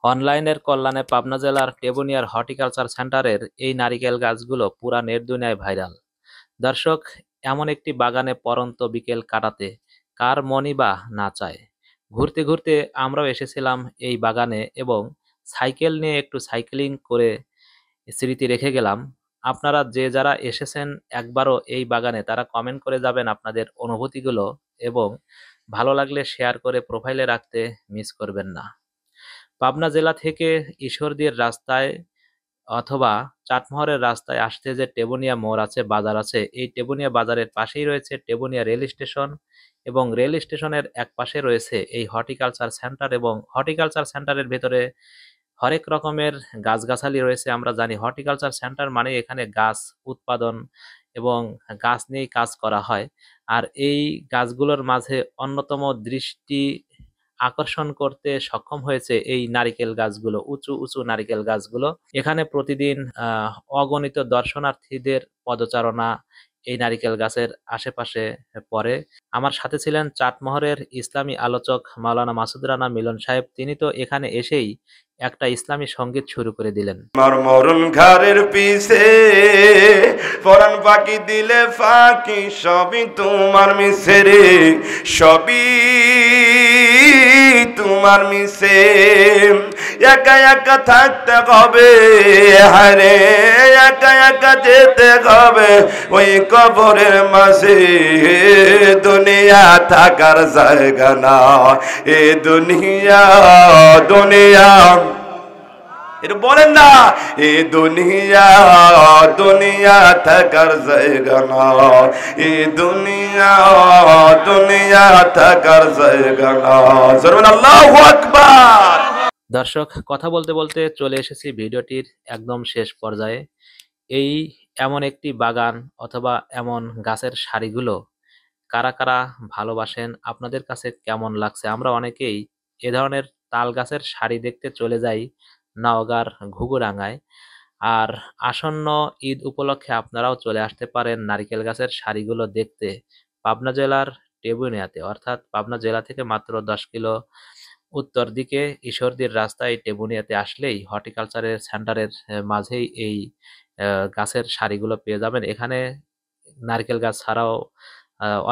অনলাইনের কল্যাণে পাবনা জেলার টেবুনিয়ার হর্টিকালচার সেন্টারের এই নারিকেল গাছগুলো পুরা নেট দুনিয়ায় ভাইরাল। দর্শক, এমন একটি বাগানে পড়ন্ত বিকেল কাটাতে কার মনই বা না চায়। ঘুরতে ঘুরতে আমরাও এসেছিলাম এই বাগানে এবং সাইকেল নিয়ে একটু সাইক্লিং করে স্মৃতি রেখে গেলাম। আপনারা যে যারা এসেছেন একবারও এই বাগানে, তারা কমেন্ট করে যাবেন আপনাদের অনুভূতিগুলো, এবং ভালো লাগলে শেয়ার করে প্রোফাইলে রাখতে মিস করবেন না। পাবনা জেলা থেকে ঈশ্বরদীর রাস্তায় অথবা চাটমোহরের রাস্তায় আসতে যে টেবুনিয়া মোড় আছে, বাজার আছে, এই টেবুনিয়া বাজারের পাশেই রয়েছে টেবুনিয়া রেল স্টেশন, এবং রেল স্টেশনের এক পাশে রয়েছে এই হর্টিকালচার সেন্টার, এবং হর্টিকালচার সেন্টারের ভেতরে হরেক রকমের গাছগাছালি রয়েছে। আমরা জানি হর্টিকালচার সেন্টার মানে এখানে গাছ উৎপাদন এবং গাছ নিয়েই কাজ করা হয়। আর এই গাছগুলোর মাঝে অন্যতম দৃষ্টি আকর্ষণ করতে সক্ষম হয়েছে এই নারিকেল গাছগুলো, উঁচু উঁচু নারিকেল গাছগুলো। এখানে প্রতিদিন অগণিত দর্শনার্থীদের পদচারণা এই নারিকেল গাছের আশেপাশে পড়ে। আমার সাথে ছিলেন চাটমোহরের ইসলামী আলোচক মাওলানা মাসুদ রানা মিলন সাহেব। তিনি তো এখানে এসেই একটা ইসলামী সঙ্গীত শুরু করে দিলেন। আমার মরণ ঘরের পিছে পরাণ পাখি দিলে ফাঁকি, সবই তোমার মিছে রে, সবই তোমার মিছে। একা একা থাকতে হবে, হারে একা একা যেতে হবে ওই কবরের মাঝে। দুনিয়া থাকার জায়গা না, এ দুনিয়া দুনিয়া, এটা বলেন না, এ দুনিয়া দুনিয়া থাকার জায়গা না, এ দুনিয়া দুনিয়া থাকার জায়গা না। জরুন আল্লাহু আকবার। দর্শক, কথা বলতে বলতে চলে এসেছি ভিডিওটির একদম শেষ পর্যায়ে। এই এমন একটি বাগান অথবা এমন গাছের সারিগুলো কারা কারা ভালোবাসেন, আপনাদের কাছে কেমন লাগছে? আমরা অনেকেই এ ধরনের তাল গাছের সারি দেখতে চলে যাই নওগাঁর ঘুঘুরাঙ্গায়। আর আসন্ন ঈদ উপলক্ষে আপনারাও চলে আসতে পারেন নারিকেল গাছের সারিগুলো দেখতে পাবনা জেলার টেবুনিয়াতে। অর্থাৎ পাবনা জেলা থেকে মাত্র 10 কিলো উত্তর দিকে ঈশ্বরদীর রাস্তায় টেবুনিয়াতে আসলেই হর্টিকালচারের সেন্টারের মাঝেই এই গাছের সারিগুলো পেয়ে যাবেন। এখানে নারকেল গাছ ছাড়াও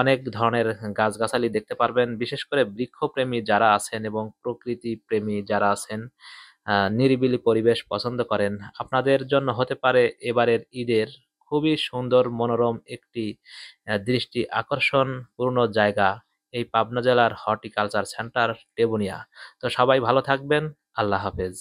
অনেক ধরনের গাছগাছালি দেখতে পারবেন। বিশেষ করে বৃক্ষপ্রেমী যারা আছেন এবং প্রকৃতি প্রেমী যারা আছেন, নিরিবিলি পরিবেশ পছন্দ করেন, আপনাদের জন্য হতে পারে এবারের ঈদের খুবই সুন্দর মনোরম একটি দৃষ্টি আকর্ষণপূর্ণ জায়গা এই পাবনা জেলার হর্টিকালচার সেন্টার টেবুনিয়া। তো সবাই ভালো থাকবেন। আল্লাহ হাফেজ।